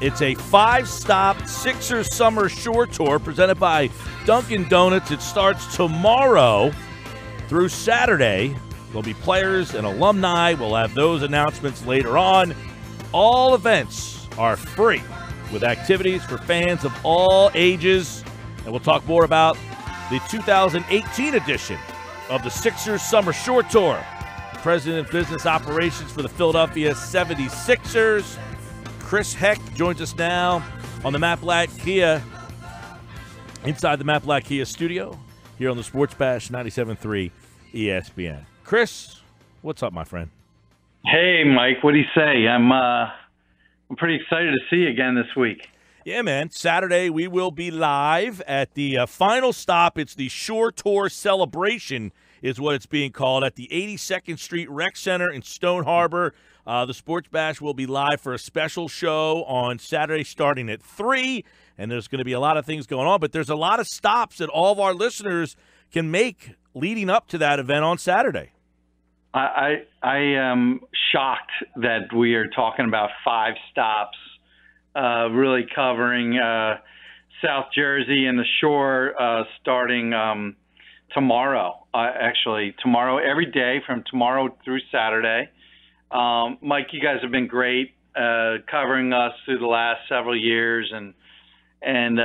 It's a 5-stop Sixers Summer Shore Tour presented by Dunkin' Donuts. It starts tomorrow through Saturday. There'll be players and alumni. We'll have those announcements later on. All events are free with activities for fans of all ages. And we'll talk more about the 2018 edition of the Sixers Summer Shore Tour. President of Business Operations for the Philadelphia 76ers, Chris Heck, joins us now on the Matt Blatt Kia, inside the Matt Blatt Kia studio, here on the Sports Bash 97.3 ESPN. Chris, what's up, my friend? Hey, Mike. What do you say? I'm pretty excited to see you again this week. Yeah, man. Saturday we will be live at the final stop. It's the Shore Tour Celebration is what it's being called, at the 82nd Street Rec Center in Stone Harbor. The Sports Bash will be live for a special show on Saturday starting at 3, and there's going to be a lot of things going on, but there's a lot of stops that all of our listeners can make leading up to that event on Saturday. I am shocked that we are talking about 5 stops, really covering South Jersey and the Shore starting tomorrow. Actually, tomorrow, every day from tomorrow through Saturday. Mike, you guys have been great covering us through the last several years, and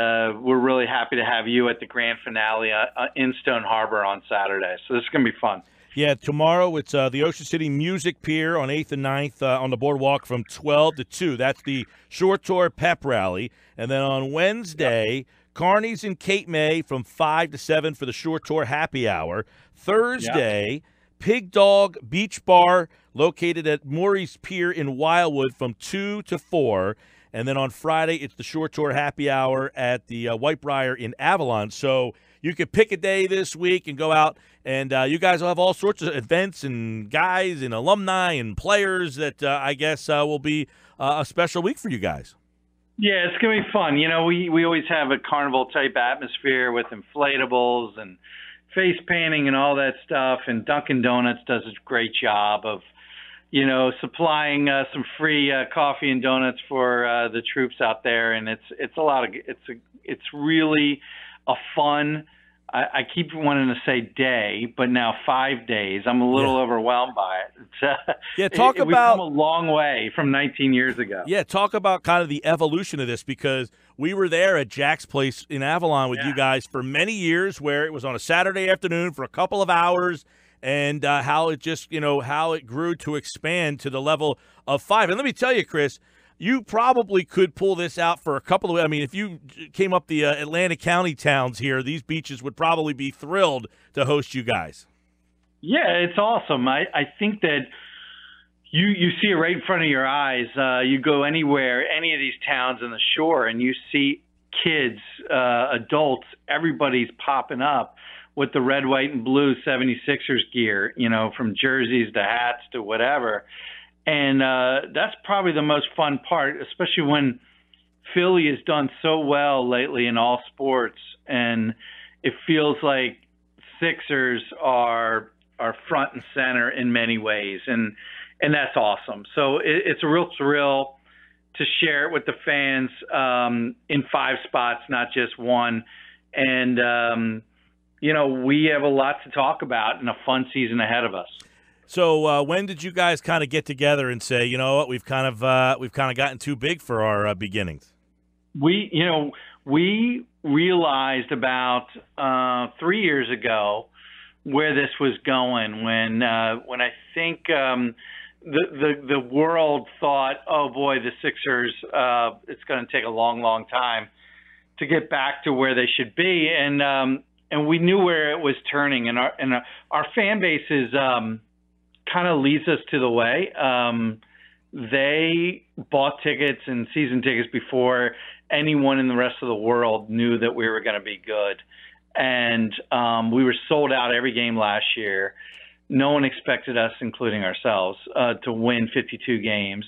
we're really happy to have you at the grand finale in Stone Harbor on Saturday. So this is going to be fun. Yeah, tomorrow it's the Ocean City Music Pier on 8th and 9th on the boardwalk from 12 to 2. That's the Shore Tour Pep Rally. And then on Wednesday, Kearney's in Cape May from 5 to 7 for the Shore Tour Happy Hour. Thursday, Pig Dog Beach Bar located at Maury's Pier in Wildwood from 2 to 4. And then on Friday, it's the Shore Tour Happy Hour at the Whitebriar in Avalon. So you could pick a day this week and go out, and you guys will have all sorts of events and guys and alumni and players that I guess will be a special week for you guys. Yeah, it's going to be fun. You know, we always have a carnival-type atmosphere with inflatables and face painting and all that stuff, and Dunkin' Donuts does a great job of, you know, supplying some free coffee and donuts for the troops out there, and it's really a fun. I keep wanting to say day, but now 5 days. I'm a little overwhelmed by it. We've come a long way from 19 years ago. Yeah, talk about kind of the evolution of this, because we were there at Jack's Place in Avalon with you guys for many years, where it was on a Saturday afternoon for a couple of hours, and how it just, how it grew to expand to the level of 5. And let me tell you, Chris, you probably could pull this out for a couple of – I mean, if you came up the Atlantic County towns here, these beaches would probably be thrilled to host you guys. Yeah, it's awesome. I think that you see it right in front of your eyes. You go anywhere, any of these towns on the shore, and you see kids, adults, everybody's popping up with the red, white, and blue 76ers gear, from jerseys to hats to whatever. And that's probably the most fun part, especially when Philly has done so well lately in all sports, and it feels like Sixers are front and center in many ways, and that's awesome. So it's a real thrill to share it with the fans in 5 spots, not just one. And we have a lot to talk about and a fun season ahead of us. So when did you guys kind of get together and say, you know what, we've kind of gotten too big for our beginnings? We realized about 3 years ago where this was going when I think the world thought, oh boy, the Sixers, it's going to take a long, long time to get back to where they should be, and we knew where it was turning, and our fan base is kind of leads us to the way. They bought tickets and season tickets before anyone in the rest of the world knew that we were going to be good. And we were sold out every game last year. No one expected us, including ourselves, to win 52 games.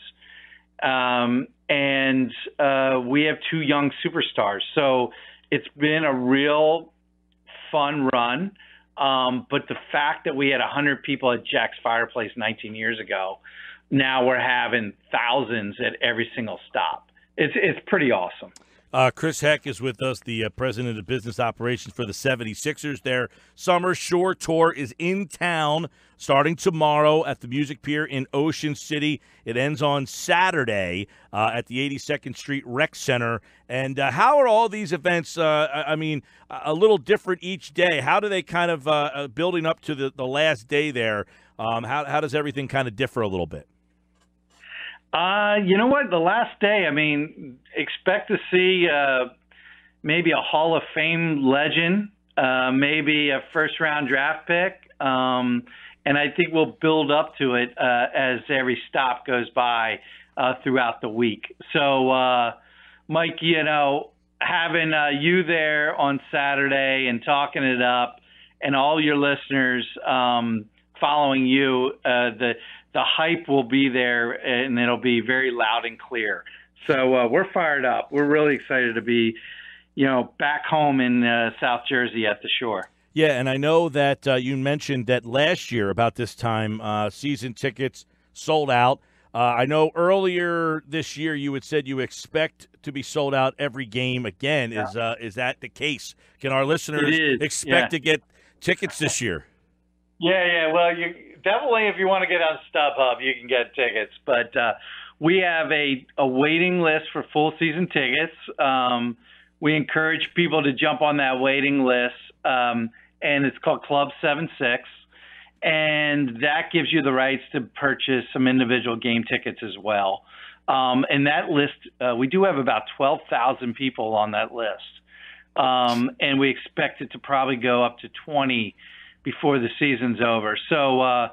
And we have 2 young superstars. So it's been a real fun run. But the fact that we had 100 people at Jack's Fireplace 19 years ago, now we're having thousands at every single stop. it's pretty awesome. Chris Heck is with us, the president of business operations for the 76ers. Their Summer Shore Tour is in town starting tomorrow at the Music Pier in Ocean City. It ends on Saturday at the 82nd Street Rec Center. And how are all these events, a little different each day? How do they kind of, building up to the last day there, how does everything kind of differ a little bit? You know what? The last day, expect to see maybe a Hall of Fame legend, maybe a first-round draft pick, and I think we'll build up to it as every stop goes by throughout the week. So, Mike, having you there on Saturday and talking it up, and all your listeners following you, the hype will be there, and it'll be very loud and clear. So we're fired up. We're really excited to be, back home in South Jersey at the Shore. Yeah, and I know that you mentioned that last year about this time, season tickets sold out. I know earlier this year you had said you expect to be sold out every game again. Yeah. Is that the case? Can our listeners expect to get tickets this year? Yeah. Well, you definitely, if you want to get on StubHub, you can get tickets. But we have a waiting list for full season tickets. We encourage people to jump on that waiting list, and it's called Club 76. And that gives you the rights to purchase some individual game tickets as well. And that list, we do have about 12,000 people on that list. And we expect it to probably go up to 20 before the season's over. So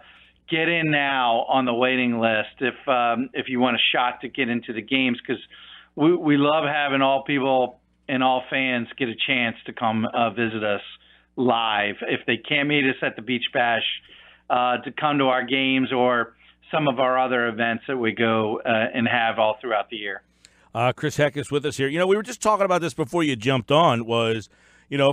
get in now on the waiting list if you want a shot to get into the games, because we love having all people and all fans get a chance to come visit us live. If they can't meet us at the Beach Bash, to come to our games or some of our other events that we go and have all throughout the year. Chris Heck is with us here. We were just talking about this before you jumped on, was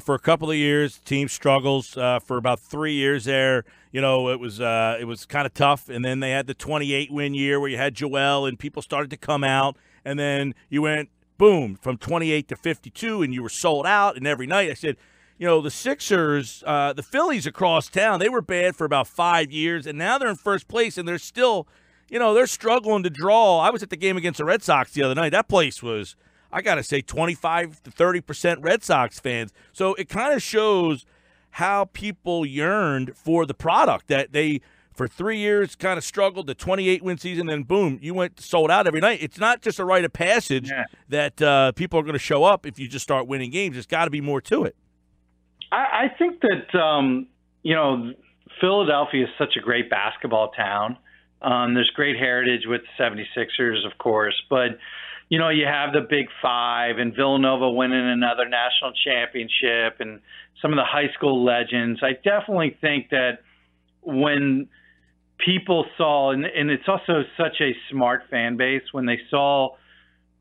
for a couple of years, team struggles for about 3 years there. It was kind of tough, and then they had the 28-win year where you had Joel and people started to come out, and then you went, boom, from 28 to 52, and you were sold out, and every night I said, the Sixers, the Phillies across town, they were bad for about 5 years, and now they're in first place, and they're still, they're struggling to draw. I was at the game against the Red Sox the other night. That place was, I got to say, 25 to 30% Red Sox fans. So it kind of shows how people yearned for the product, that they, for 3 years, kind of struggled, the 28-win season, then boom, you went sold out every night. It's not just a rite of passage that people are going to show up if you just start winning games. There's got to be more to it. I think that, Philadelphia is such a great basketball town. There's great heritage with the 76ers, of course, but, you have the Big Five and Villanova winning another national championship and some of the high school legends. I definitely think that when people saw, and it's also such a smart fan base, when they saw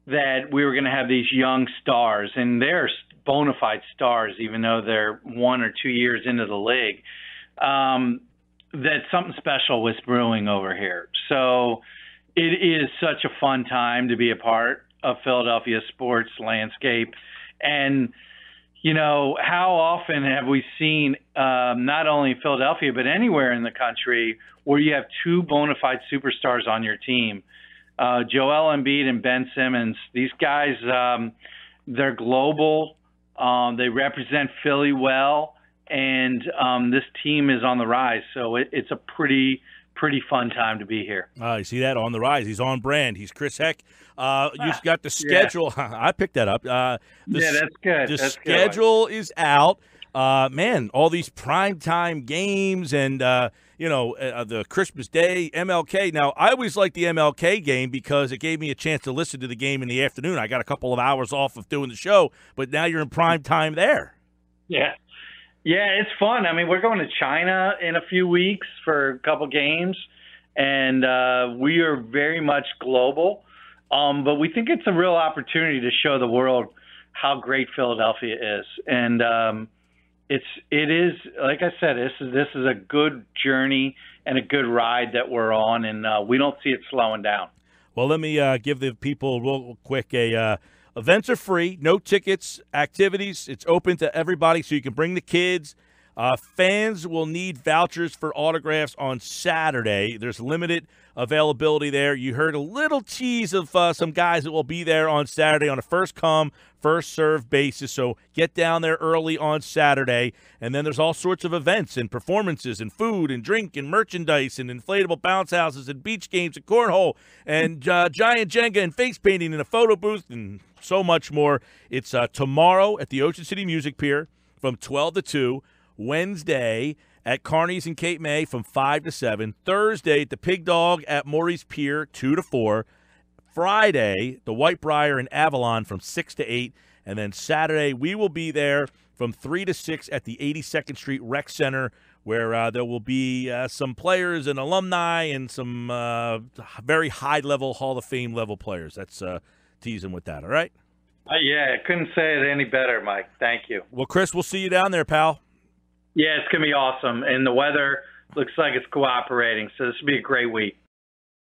that we were going to have these young stars, and they're bona fide stars, even though they're 1 or 2 years into the league, that something special was brewing over here. So it is such a fun time to be a part of Philadelphia sports landscape. And, how often have we seen, not only in Philadelphia, but anywhere in the country, where you have two bona fide superstars on your team, Joel Embiid and Ben Simmons. These guys, they're global. They represent Philly well, and this team is on the rise. So it's a pretty fun time to be here. You see that? On the rise. He's on brand. He's Chris Heck. You've got the schedule. Yeah. I picked that up. That's good. The schedule is out. Man, all these primetime games and, the Christmas Day, MLK. Now, I always liked the MLK game because it gave me a chance to listen to the game in the afternoon. I got a couple of hours off of doing the show, but now you're in prime time there. Yeah. Yeah, it's fun. We're going to China in a few weeks for a couple games, and we are very much global. But we think it's a real opportunity to show the world how great Philadelphia is. And it is, like I said, this is a good journey and a good ride that we're on, and we don't see it slowing down. Well, let me give the people real quick events are free, no tickets, activities. It's open to everybody, so you can bring the kids. Fans will need vouchers for autographs on Saturday. There's limited availability there. You heard a little tease of some guys that will be there on Saturday on a first-come, first-served basis. So get down there early on Saturday. And then there's all sorts of events and performances and food and drink and merchandise and inflatable bounce houses and beach games and cornhole and giant Jenga and face painting and a photo booth and so much more. It's tomorrow at the Ocean City Music Pier from 12 to 2. Wednesday at Carney's in Cape May from 5 to 7. Thursday at the Pig Dog at Maurice Pier 2 to 4. Friday, the Whitebriar in Avalon from 6 to 8. And then Saturday, we will be there from 3 to 6 at the 82nd Street Rec Center, where there will be some players and alumni and some very high-level Hall of Fame level players. That's teasing with that, all right? Yeah, I couldn't say it any better, Mike. Thank you. Well, Chris, we'll see you down there, pal. Yeah, it's going to be awesome. And the weather looks like it's cooperating, so this will be a great week.